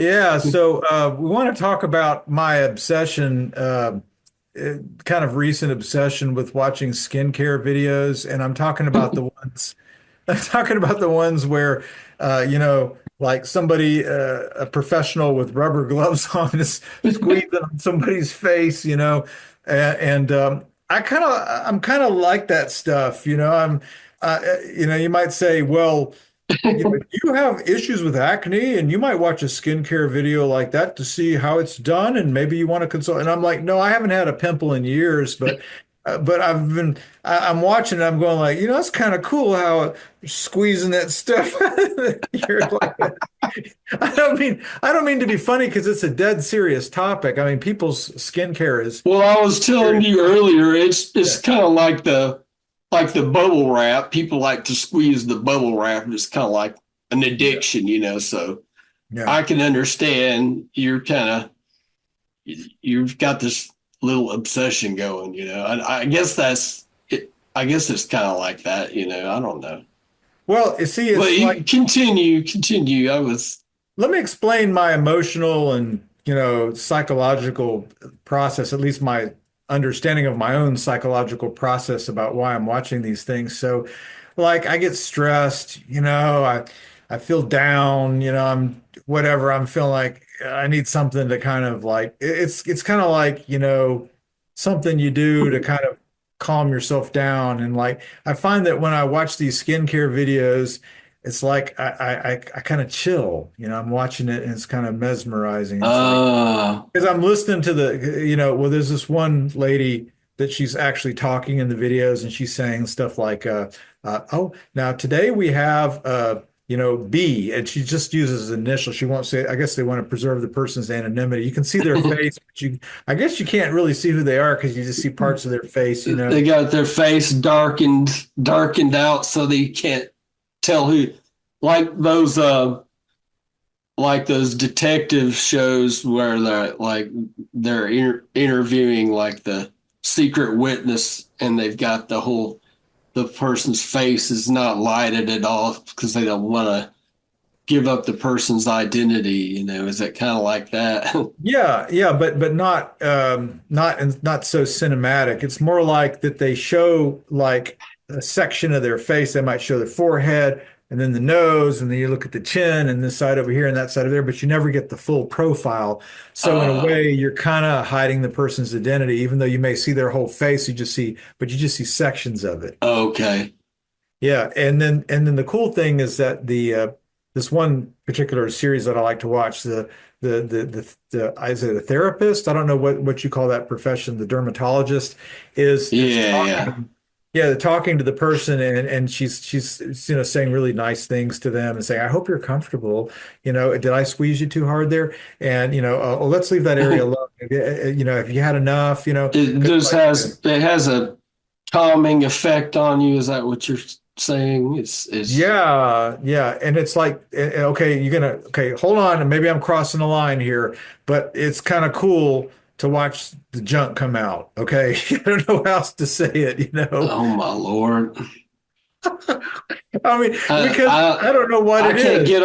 Yeah, so we want to talk about my obsession, kind of recent obsession with watching skincare videos, and I'm talking about the ones, I'm talking about the ones where, like somebody, a professional with rubber gloves on is squeezing on somebody's face, and I'm kind of like that stuff, you might say, well. You have issues with acne, and you might watch a skincare video like that to see how it's done, and maybe you want to consult. And I'm like, no, I haven't had a pimple in years, but I'm watching, and I'm going like, it's kind of cool how squeezing that stuff. You're like, I don't mean to be funny because it's a dead serious topic. I mean, people's skincare is Well, I was telling serious. you earlier, Yeah, it's kind of like the bubble wrap. People like to squeeze the bubble wrap, and it's kind of like an yeah, addiction, So yeah. I can understand you've got this little obsession going, And I guess that's it. I guess it's kind of like that, I don't know. Well, you see, But it's like you continue. let me explain my emotional and, psychological process, at least my understanding of my own psychological process about why I'm watching these things. So, like, I get stressed, I feel down, I'm whatever, I'm feeling like I need something to kind of like it's kind of like, something you do to kind of calm yourself down. And like I find that when I watch these skincare videos, it's like I kind of chill, I'm watching it and it's kind of mesmerizing. It's like Uh, because I'm listening to well, there's this one lady that she's actually talking in the videos and she's saying stuff like, oh, now today we have, B, and she just uses initials. She won't say, I guess they want to preserve the person's anonymity. You can see their face, but I guess you can't really see who they are because you just see parts of their face. they got their face darkened out so they can't tell who, like those detective shows where they're interviewing like the secret witness, and they've got the person's face is not lighted at all because they don't want to give up the person's identity. Is it kind of like that? Yeah, yeah, but not so cinematic. It's more like that they show like a section of their face. They might show the forehead and then the nose, and then you look at the chin and this side over here and that side over there, but you never get the full profile. So in a uh, way, you're kind of hiding the person's identity, even though you may see their whole face, but you just see sections of it. okay. Yeah, and then the cool thing is that the this one particular series that I like to watch, the is it a therapist? I don't know what you call that profession. The dermatologist is Yeah, yeah. talking, yeah, they're talking to the person and she's saying really nice things to them and saying, I hope you're comfortable. Did I squeeze you too hard there? And oh, let's leave that area alone. If you had enough, It because just like. has a calming effect on you. Is that what you're saying? Is Yeah, yeah. And it's like, okay, okay, hold on. And maybe I'm crossing the line here, but it's kind of cool to watch the junk come out. Okay. I don't know how else to say it. Oh my Lord. I mean, I, because I I don't know what I it can't is. get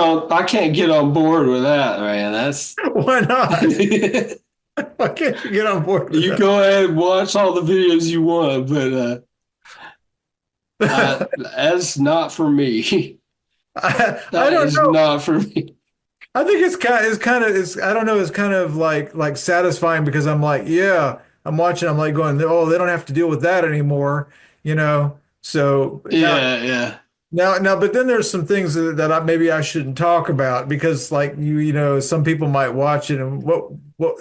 on board with that, man. That's Why not? Why can't you get on board with you that? go ahead and watch all the videos you want, but that's not for me. I That don't is know. not for me. I think it's I don't know, it's kind of like satisfying because I'm like, yeah, I'm watching, I'm like going, oh, they don't have to deal with that anymore, you know. So Yeah, yeah. now, but then there's some things that maybe I shouldn't talk about because like some people might watch it and what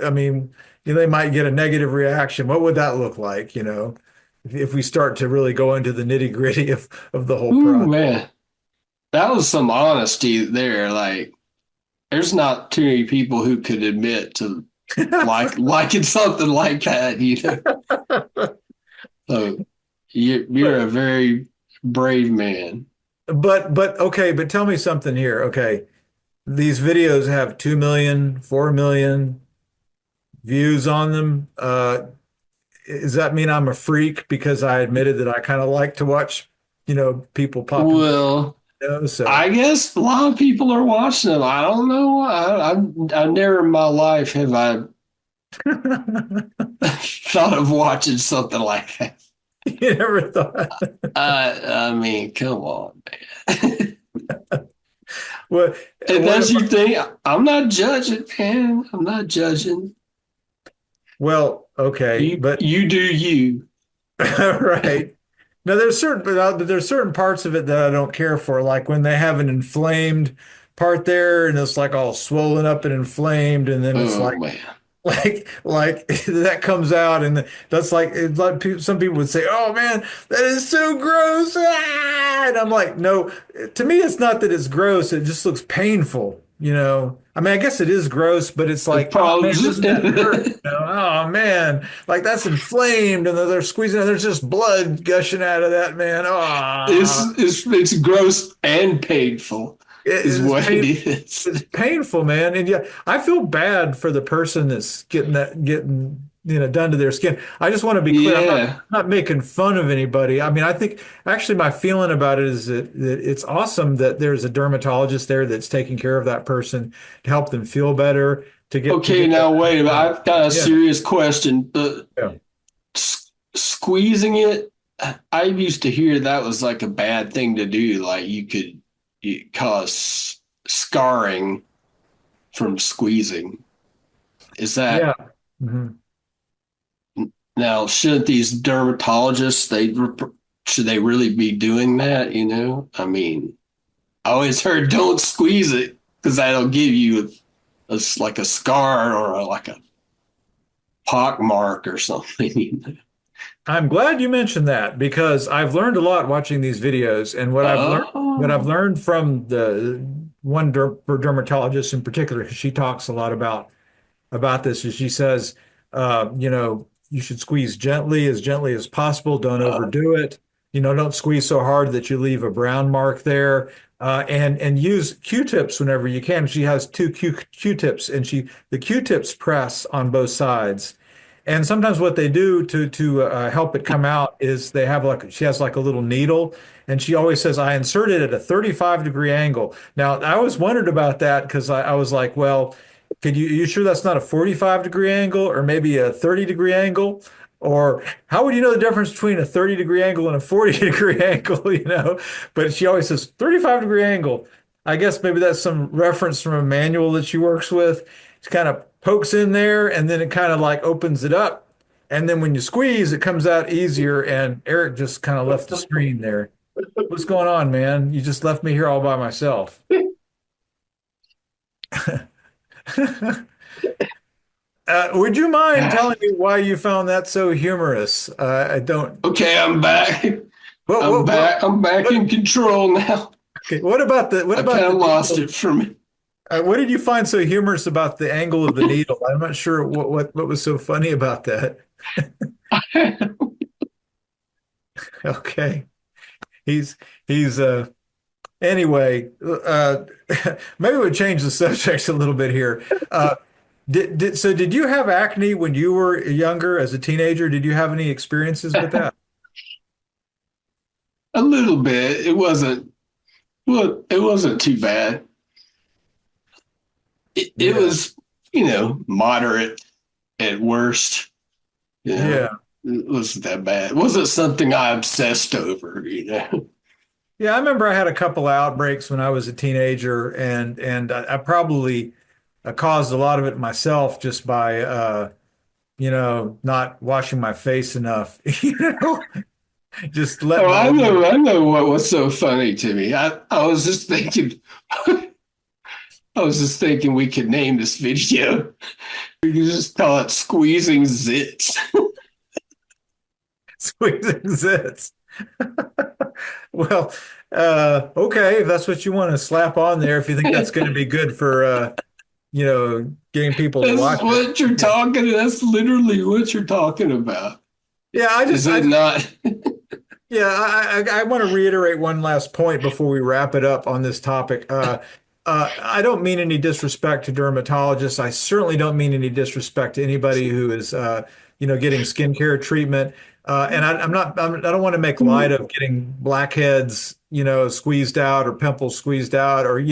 I mean, they might get a negative reaction. What would that look like, if we start to really go into the nitty gritty of the whole Ooh, process? man. That was some honesty there. Like, there's not too many people who could admit to liking something like that. So you're a very brave man. But okay, but tell me something here. Okay. These videos have 2 million, 4 million views on them. Does that mean I'm a freak because I admitted that I kind of like to watch, people popping? Well, So I guess a lot of people are watching them. I don't know. I never in my life have I thought of watching something like that. you never thought. I mean, come on, man. What And what that's your about, thing. I'm not judging, man. I'm not judging. well, okay, but You do you. right. Now there's certain parts of it that I don't care for, like when they have an inflamed part there and it's like all swollen up and inflamed, and then it's Oh like man. like that comes out, and that's like it's like some people would say, "Oh man, that is so gross!" Ah! And I'm like, no, to me, it's not that it's gross; it just looks painful. I mean, I guess it is gross, but it's The like, oh man, problems doesn't that hurt? Oh man, like that's inflamed, and they're squeezing, and there's just blood gushing out of that, man. Ah, it's gross and painful is it's what it pain. is. It's painful, man. And yeah, I feel bad for the person that's getting done to their skin. I just want to be clear. Yeah. Not making fun of anybody. I mean, I think actually my feeling about it is that it's awesome that there's a dermatologist there that's taking care of that person to help them feel better, to Okay, get now that. wait a minute. I've got a Yeah. serious question. The Yeah. squeezing it, I used to hear that was like a bad thing to do. Like you cause scarring from squeezing. Is that Yeah. Mhm. now? Shouldn't these dermatologists should they really be doing that? I mean, I always heard don't squeeze it because that'll give you like a scar or like a pock mark or something. I'm glad you mentioned that because I've learned a lot watching these videos, and what I've Oh, learned from the one dermatologist in particular, 'cause she talks a lot about this, is she says, you should squeeze gently as possible. Don't uh, overdo it. Don't squeeze so hard that you leave a brown mark there. And use Q-tips whenever you can. She has two Q-tips, and the Q-tips press on both sides. And sometimes what they do to help it come out is she has like a little needle, and she always says, I insert it at a 35-degree angle. Now, I always wondered about that because I was like, well, you sure that's not a 45-degree angle or maybe a 30-degree angle? Or how would you know the difference between a 30-degree angle and a 40-degree angle? But she always says 35-degree angle. I guess maybe that's some reference from a manual that she works with. It kind of pokes in there and then it kind of like opens it up. And then when you squeeze, it comes out easier. And Eric just kind of left the screen there. What's going on, man? You just left me here all by myself. Would you mind telling me why you found that so humorous? I don't. okay, I'm back. What I'm what what back. I'm back what? in control now. Okay, what I about kind the of lost needle? it for me. What did you find so humorous about the angle of the needle? I'm not sure what was so funny about that. Okay, he's he's anyway. Maybe we'll change the subject a little bit here. Did you have acne when you were younger as a teenager? Did you have any experiences with that? A little bit. It wasn't too bad. It Yeah. was, moderate at worst. You know, Yeah. it wasn't that bad. It wasn't something I obsessed over. Yeah, I remember I had a couple outbreaks when I was a teenager, and I probably caused a lot of it myself just by not washing my face enough. Just Oh, letting the water. I know what was so funny to me. I was just thinking, I was just thinking we could name this video. We could just call it "Squeezing Zits." Squeezing zits. Well, okay, if that's what you want to slap on there, if you think that's going to be good for getting people to That's watch it. what you're Yeah. talking. That's literally what you're talking about. Yeah, Is it not? yeah, I want to reiterate one last point before we wrap it up on this topic. I don't mean any disrespect to dermatologists. I certainly don't mean any disrespect to anybody who is, getting skincare treatment. And I don't want to make light of getting blackheads, squeezed out or pimples squeezed out or,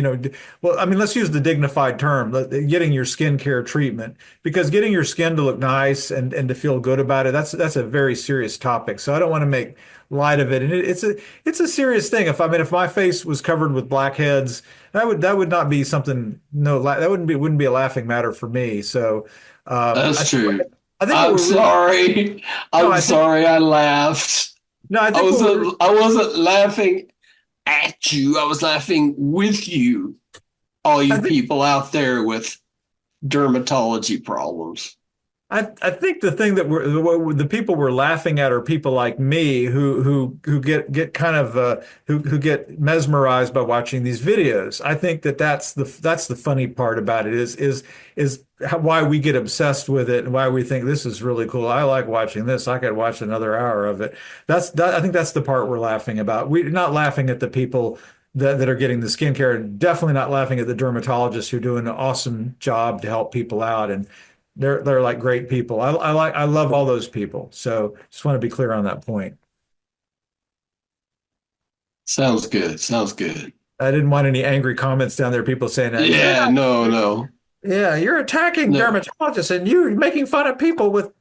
well, I mean, let's use the dignified term, getting your skincare treatment, because getting your skin to look nice and to feel good about it, that's a very serious topic. So I don't want to make light of it. And it's a serious thing. If my face was covered with blackheads, that would not be something, no, that wouldn't be a laughing matter for me. So, That's true. I think what I'm we're really, sorry. no, I'm sorry I laughed. no, I I think what we're, wasn't I wasn't laughing at you. I was laughing with you, all I you think people out there with dermatology problems. I think the thing that the people we're laughing at are people like me who get kind of who get mesmerized by watching these videos. I think that's the funny part about it is why we get obsessed with it and why we think this is really cool. I like watching this. I could watch another hour of it. I think that's the part we're laughing about. We're not laughing at the people that are getting the skincare, and definitely not laughing at the dermatologists who are doing an awesome job to help people out. And they're like great people. I love all those people. So just want to be clear on that point. Sounds good. Sounds good. I didn't want any angry comments down there. People saying that, Yeah, no, no. yeah, you're attacking No. dermatologists and you're making fun of people with,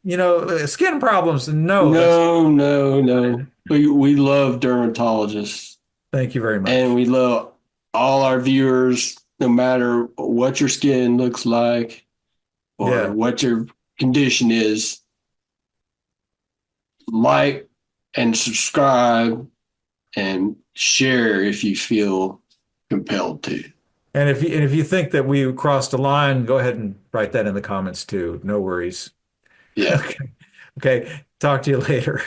skin problems. No, No, no, no. We love dermatologists thank you very and much. we love all our viewers, no matter what your skin looks like or Yeah. what your condition is. Like and subscribe and share if you feel compelled to. And if you think that we crossed a line, go ahead and write that in the comments too. No worries. Yeah. Okay. Okay. Talk to you later.